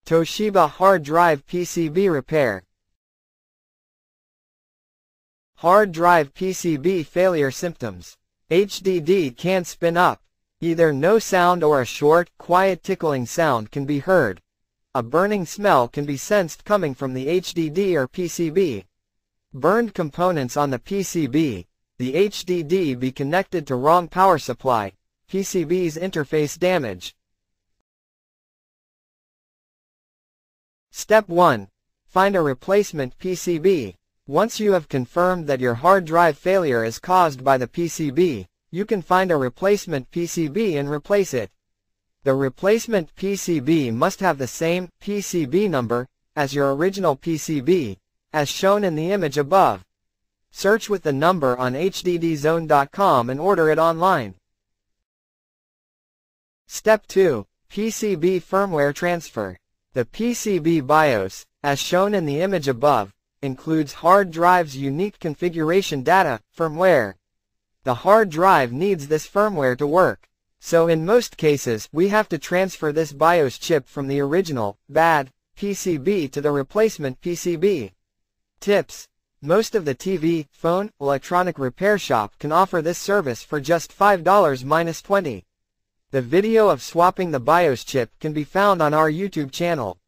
Toshiba hard drive PCB repair. Hard drive PCB failure symptoms. HDD can't spin up. Either no sound or a short, quiet tickling sound can be heard. A burning smell can be sensed coming from the HDD or PCB. Burned components on the PCB. The HDD be connected to wrong power supply. PCB's interface damage. Step 1. Find a replacement PCB. Once you have confirmed that your hard drive failure is caused by the PCB, you can find a replacement PCB and replace it. The replacement PCB must have the same PCB number as your original PCB, as shown in the image above. Search with the number on hddzone.com and order it online. Step 2. PCB firmware transfer. The PCB BIOS, as shown in the image above, includes hard drive's unique configuration data, firmware. The hard drive needs this firmware to work. So in most cases, we have to transfer this BIOS chip from the original, bad, PCB to the replacement PCB. Tips. Most of the TV, phone, electronic repair shop can offer this service for just $5 minus 20. The video of swapping the BIOS chip can be found on our YouTube channel.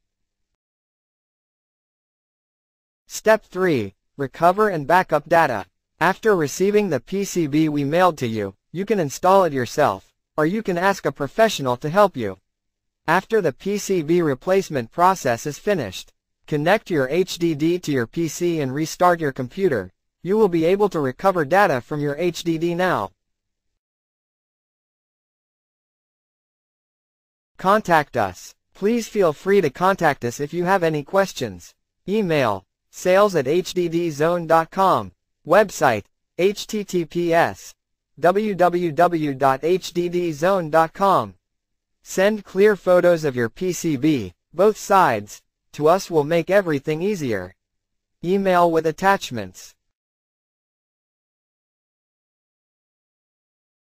Step 3. Recover and backup data. After receiving the PCB we mailed to you, you can install it yourself, or you can ask a professional to help you. After the PCB replacement process is finished, connect your HDD to your PC and restart your computer. You will be able to recover data from your HDD now. Contact us. Please feel free to contact us if you have any questions. Email, sales@hddzone.com. Website, https://www.hddzone.com. Send clear photos of your PCB, both sides. To us will make everything easier. Email with attachments.